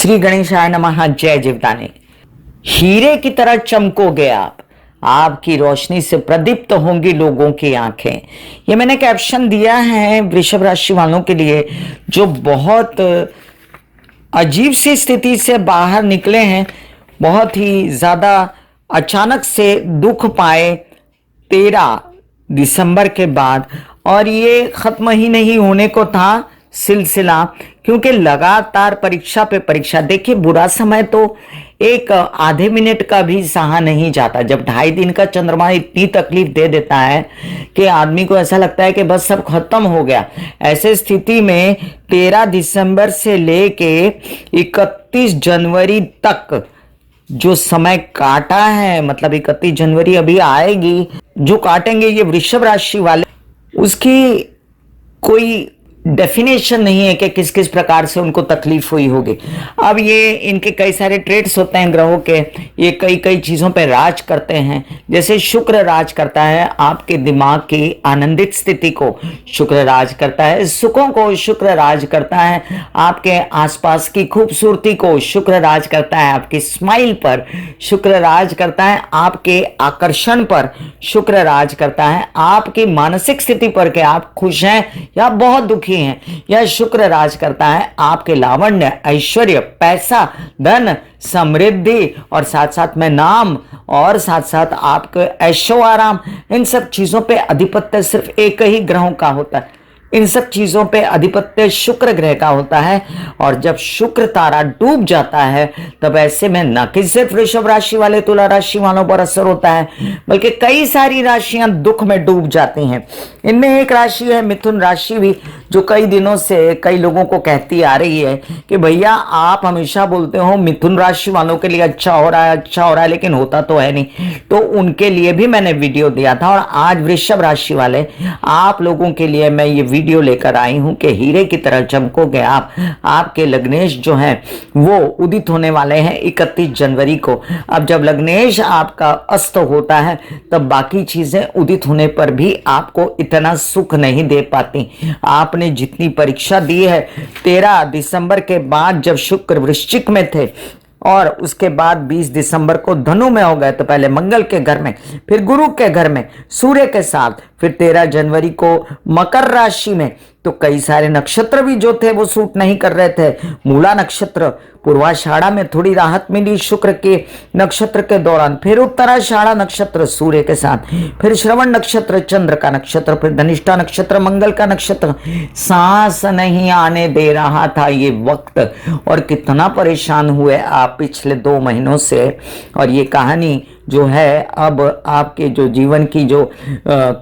श्री गणेशाय नमः। जय जीवदानी। हीरे की तरह चमकोगे आप, आपकी रोशनी से प्रदीप्त होंगी लोगों की आंखें। ये मैंने कैप्शन दिया है वृषभ राशि वालों के लिए जो बहुत अजीब सी स्थिति से बाहर निकले हैं, बहुत ही ज्यादा अचानक से दुख पाए 13 दिसंबर के बाद, और ये खत्म ही नहीं होने को था सिलसिला, क्योंकि लगातार परीक्षा पे परीक्षा। देखिए, बुरा समय तो एक आधे मिनट का भी सहा नहीं जाता। जब 2.5 दिन का चंद्रमा इतनी तकलीफ दे देता है कि आदमी को ऐसा लगता है कि बस सब खत्म हो गया। ऐसे स्थिति में 13 दिसंबर से लेके 31 जनवरी तक जो समय काटा है, मतलब 31 जनवरी अभी आएगी, जो काटेंगे ये वृषभ राशि वाले, उसकी कोई डेफिनेशन नहीं है कि किस किस प्रकार से उनको तकलीफ हुई होगी। अब ये इनके कई सारे ट्रेड्स होते हैं ग्रहों के, ये कई कई चीज़ों पे राज करते हैं। जैसे शुक्र राज करता है आपके दिमाग की आनंदित स्थिति को, शुक्र राज करता है सुखों को, शुक्र राज करता है आपके आसपास की खूबसूरती को, शुक्र राज करता है आपकी स्माइल पर, शुक्र राज करता है आपके आकर्षण पर, शुक्र राज करता है आपकी मानसिक स्थिति पर कि आप खुश हैं या बहुत दुखी हैं। यह शुक्र राज करता है आपके लावण्य, ऐश्वर्य, पैसा, धन, समृद्धि, और साथ साथ में नाम, और साथ साथ आपके ऐशो आराम। इन सब चीजों पे अधिपत्य सिर्फ एक ही ग्रहों का होता है, इन सब चीजों पे अधिपत्य शुक्र ग्रह का होता है। और जब शुक्र तारा डूब जाता है तब ऐसे में न कि सिर्फ वृषभ राशि वाले, तुला राशि वालों पर असर होता है, बल्कि कई सारी राशियां दुख में डूब जाती हैं। इनमें एक राशि है मिथुन राशि भी, जो कई दिनों से कई लोगों को कहती आ रही है कि भैया आप हमेशा बोलते हो मिथुन राशि वालों के लिए अच्छा हो रहा है, अच्छा हो रहा है, लेकिन होता तो है नहीं। तो उनके लिए भी मैंने वीडियो दिया था, और आज वृषभ राशि वाले आप लोगों के लिए मैं ये वीडियो लेकर आई हूं कि हीरे की तरह चमकोगे आप। आपके लग्नेश जो हैं वो उदित होने वाले हैं 31 जनवरी को। अब जब लग्नेश आपका अस्त होता है तब बाकी चीजें उदित होने पर भी आपको इतना सुख नहीं दे पाती। आपने जितनी परीक्षा दी है 13 दिसंबर के बाद, जब शुक्र वृश्चिक में थे और उसके बाद 20 दिसंबर को धनु में हो गए, तो पहले मंगल के घर में, फिर गुरु के घर में सूर्य के साथ, फिर 13 जनवरी को मकर राशि में, तो कई सारे नक्षत्र भी जो थे वो सूट नहीं कर रहे थे। मूला नक्षत्र, पूर्वाषाढ़ा में थोड़ी राहत मिली शुक्र के नक्षत्र के दौरान, फिर उत्तराषाढ़ा नक्षत्र सूर्य के साथ, फिर श्रवण नक्षत्र चंद्र का नक्षत्र, फिर धनिष्ठा नक्षत्र मंगल का नक्षत्र। सांस नहीं आने दे रहा था ये वक्त, और कितना परेशान हुए आप पिछले 2 महीनों से। और ये कहानी जो है अब आपके जो जीवन की जो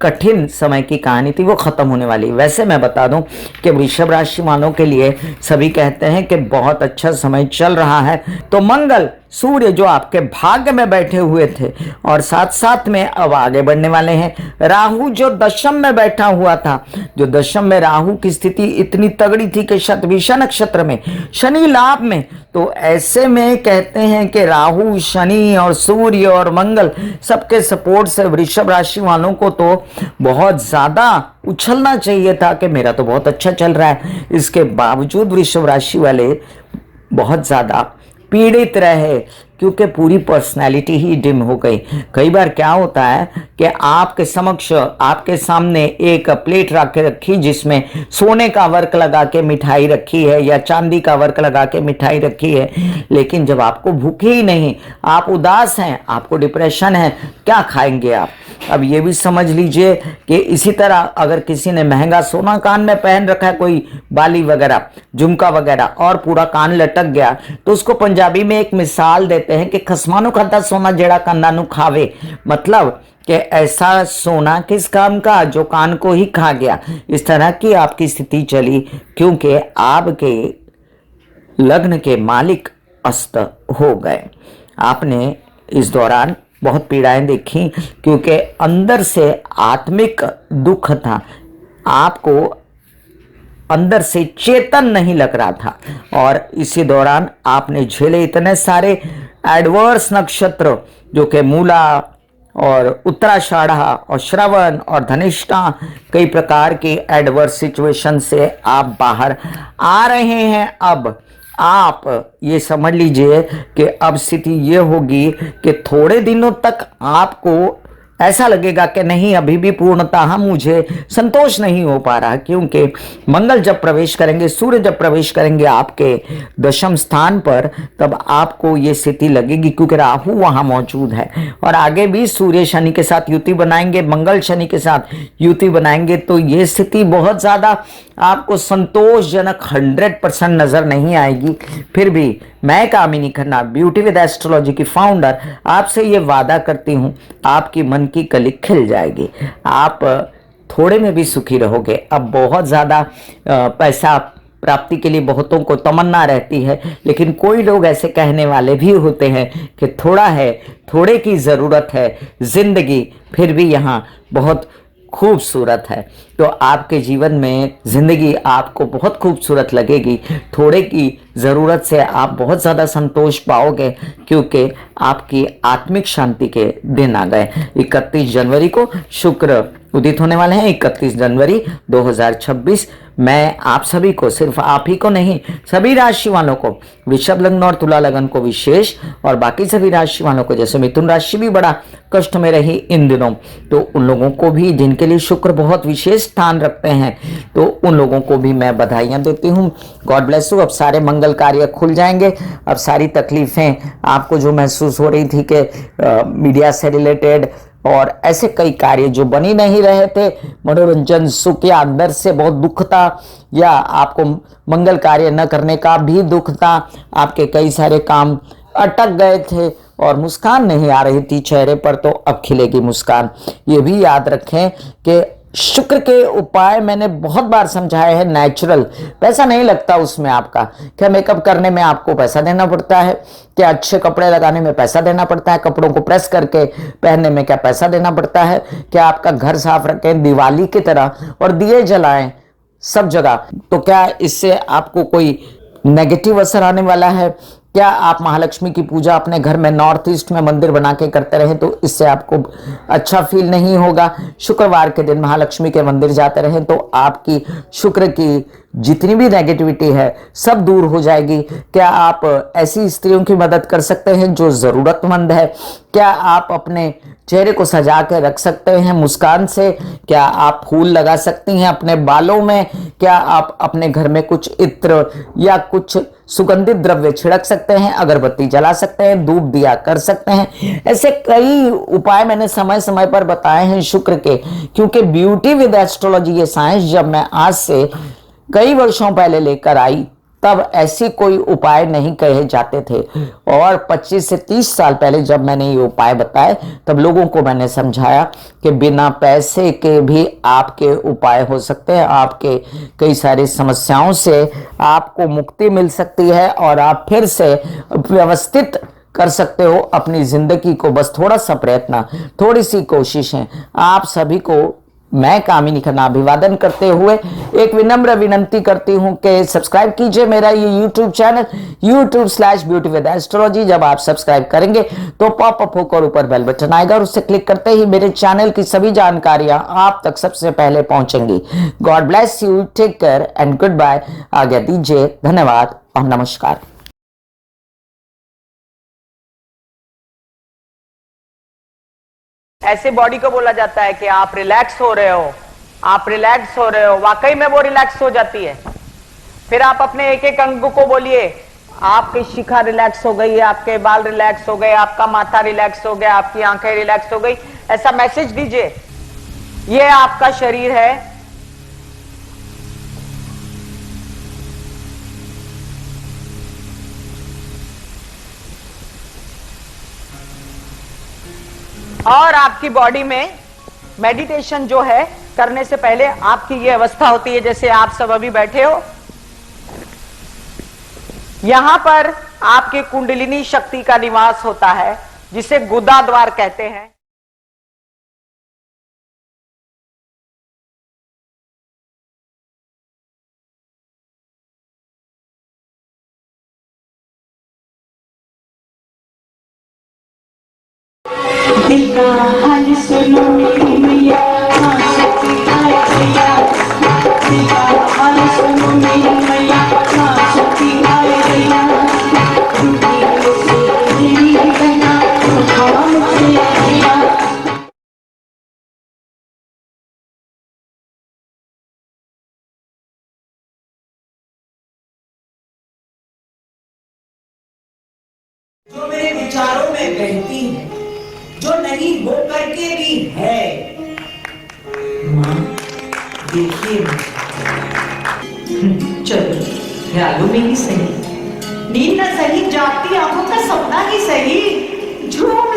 कठिन समय की कहानी थी वो खत्म होने वाली। वैसे मैं बता दूं कि वृषभ राशि वालों के लिए सभी कहते हैं कि बहुत अच्छा समय चल रहा है। तो मंगल, सूर्य जो आपके भाग्य में बैठे हुए थे और साथ साथ में अब आगे बढ़ने वाले हैं। राहु जो दशम में बैठा हुआ था, जो दशम में राहु की स्थिति इतनी तगड़ी थी कि शतभिषा नक्षत्र में, शनि लाभ में, तो ऐसे में कहते हैं कि राहु, शनि और सूर्य और मंगल सबके सपोर्ट से वृषभ राशि वालों को तो बहुत ज्यादा उछलना चाहिए था कि मेरा तो बहुत अच्छा चल रहा है। इसके बावजूद वृषभ राशि वाले बहुत ज्यादा पीड़ित रहे, क्योंकि पूरी पर्सनैलिटी ही डिम हो गई। कई बार क्या होता है कि आपके समक्ष, आपके सामने एक प्लेट रख के रखी जिसमें सोने का वर्क लगा के मिठाई रखी है या चांदी का वर्क लगा के मिठाई रखी है, लेकिन जब आपको भूख ही नहीं, आप उदास हैं, आपको डिप्रेशन है, क्या खाएंगे आप? अब ये भी समझ लीजिए कि इसी तरह अगर किसी ने महंगा सोना कान में पहन रखा है, कोई बाली वगैरह, झुमका वगैरह, और पूरा कान लटक गया, तो उसको पंजाबी में एक मिसाल देते हैं कि खसमानु खाता सोना जेड़ा काना खावे। मतलब कि ऐसा सोना किस काम का जो कान को ही खा गया। इस तरह की आपकी स्थिति चली, क्योंकि आपके लग्न के मालिक अस्त हो गए। आपने इस दौरान बहुत पीड़ाएं देखी, क्योंकि अंदर से आत्मिक दुख था, आपको अंदर से चेतन नहीं लग रहा था। और इसी दौरान आपने झेले इतने सारे एडवर्स नक्षत्र, जो कि मूला और उत्तराषाढ़ा और श्रवण और धनिष्ठा, कई प्रकार के एडवर्स सिचुएशन से आप बाहर आ रहे हैं। अब आप ये समझ लीजिए कि अब स्थिति ये होगी कि थोड़े दिनों तक आपको ऐसा लगेगा कि नहीं, अभी भी पूर्णतः मुझे संतोष नहीं हो पा रहा, क्योंकि मंगल जब प्रवेश करेंगे, सूर्य जब प्रवेश करेंगे आपके दशम स्थान पर, तब आपको ये स्थिति लगेगी, क्योंकि राहु वहां मौजूद है। और आगे भी सूर्य शनि के साथ युति बनाएंगे, मंगल शनि के साथ युति बनाएंगे, तो ये स्थिति बहुत ज्यादा आपको संतोषजनक 100% नजर नहीं आएगी। फिर भी मैं कामिनी खन्ना, ब्यूटी विद एस्ट्रोलॉजी की फाउंडर, आपसे ये वादा करती हूँ, आपकी मन की कली खिल जाएगी, आप थोड़े में भी सुखी रहोगे। अब बहुत ज़्यादा पैसा प्राप्ति के लिए बहुतों को तमन्ना रहती है, लेकिन कोई लोग ऐसे कहने वाले भी होते हैं कि थोड़ा है, थोड़े की ज़रूरत है, जिंदगी फिर भी यहाँ बहुत खूबसूरत है। तो आपके जीवन में जिंदगी आपको बहुत खूबसूरत लगेगी, थोड़े की ज़रूरत से आप बहुत ज़्यादा संतोष पाओगे, क्योंकि आपकी आत्मिक शांति के दिन आ गए। 31 जनवरी को शुक्र उदित होने वाले हैं, 31 जनवरी 2026। मैं आप सभी को, सिर्फ आप ही को नहीं, सभी राशि वालों को, वृषभ लग्न और तुला लग्न को विशेष, और बाकी सभी राशि वालों को, जैसे मिथुन राशि भी बड़ा कष्ट में रही इन दिनों, तो उन लोगों को भी जिनके लिए शुक्र बहुत विशेष स्थान रखते हैं, तो उन लोगों को भी मैं बधाइयां देती हूँ। God bless you. अब सारे मंगल कार्य खुल जाएंगे। अब सारी तकलीफें आपको जो महसूस हो रही थी कि मीडिया से रिलेटेड और ऐसे कई कार्य जो बनी नहीं रहे थे, मनोरंजन सुख या अंदर से बहुत दुख था, या आपको मंगल कार्य न करने का भी दुख था, आपके कई सारे काम अटक गए थे और मुस्कान नहीं आ रही थी चेहरे पर, तो अब खिलेगी मुस्कान। ये भी याद रखें कि शुक्र के उपाय मैंने बहुत बार समझाए हैं, नेचुरल, पैसा नहीं लगता उसमें आपका। क्या मेकअप करने में आपको पैसा देना पड़ता है? क्या अच्छे कपड़े लगाने में पैसा देना पड़ता है? कपड़ों को प्रेस करके पहनने में क्या पैसा देना पड़ता है? क्या आपका घर साफ रखें दिवाली की तरह और दिए जलाएं सब जगह, तो क्या इससे आपको कोई नेगेटिव असर आने वाला है? क्या आप महालक्ष्मी की पूजा अपने घर में नॉर्थ ईस्ट में मंदिर बना के करते रहें तो इससे आपको अच्छा फील नहीं होगा? शुक्रवार के दिन महालक्ष्मी के मंदिर जाते रहें तो आपकी शुक्र की जितनी भी नेगेटिविटी है सब दूर हो जाएगी। क्या आप ऐसी स्त्रियों की मदद कर सकते हैं जो जरूरतमंद है? क्या आप अपने चेहरे को सजा के रख सकते हैं मुस्कान से? क्या आप फूल लगा सकती हैं अपने बालों में? क्या आप अपने घर में कुछ इत्र या कुछ सुगंधित द्रव्य छिड़क सकते हैं? अगरबत्ती जला सकते हैं? धूप दिया कर सकते हैं? ऐसे कई उपाय मैंने समय समय पर बताए हैं शुक्र के, क्योंकि ब्यूटी विद एस्ट्रोलॉजी ये साइंस जब मैं आज से कई वर्षों पहले लेकर आई, तब ऐसे कोई उपाय नहीं कहे जाते थे। और 25 से 30 साल पहले जब मैंने ये उपाय बताए, तब लोगों को मैंने समझाया कि बिना पैसे के भी आपके उपाय हो सकते हैं, आपके कई सारी समस्याओं से आपको मुक्ति मिल सकती है और आप फिर से व्यवस्थित कर सकते हो अपनी जिंदगी को। बस थोड़ा सा प्रयत्न, थोड़ी सी कोशिशें। आप सभी को मैं कामिनी खन्ना अभिवादन करते हुए एक विनम्र विनंती करती हूं कि सब्सक्राइब कीजिए मेरा ये YouTube channel YouTube/beauty with astrology। जब आप सब्सक्राइब करेंगे तो पॉपअप होकर ऊपर बेल बटन आएगा और उससे क्लिक करते ही मेरे चैनल की सभी जानकारियां आप तक सबसे पहले पहुंचेंगी। God bless you, take care and good bye. आज्ञा दीजिए, धन्यवाद और नमस्कार। ऐसे बॉडी को बोला जाता है कि आप रिलैक्स हो रहे हो, आप रिलैक्स हो रहे हो। वाकई में वो रिलैक्स हो जाती है। फिर आप अपने एक एक अंग को बोलिए, आपकी शिखा रिलैक्स हो गई है, आपके बाल रिलैक्स हो गए, आपका माथा रिलैक्स हो गया, आपकी आंखें रिलैक्स हो गई। ऐसा मैसेज दीजिए, ये आपका शरीर है, और आपकी बॉडी में मेडिटेशन जो है करने से पहले आपकी ये अवस्था होती है जैसे आप सब अभी बैठे हो। यहां पर आपके कुंडलिनी शक्ति का निवास होता है जिसे गुदा द्वार कहते हैं। दिल का हाल सुनो मेरी मैया, हाँ शक्ति आए मैया। दिल का हाल सुनो मेरी मैया, हाँ शक्ति आए मैया। जो मेरे विचारों में बहती है, जो नहीं हो करके भी है। माँ देखिए, चलो ख्यालों में ही सही, नींद न सही, जागती आंखों का सपना ही सही, झूम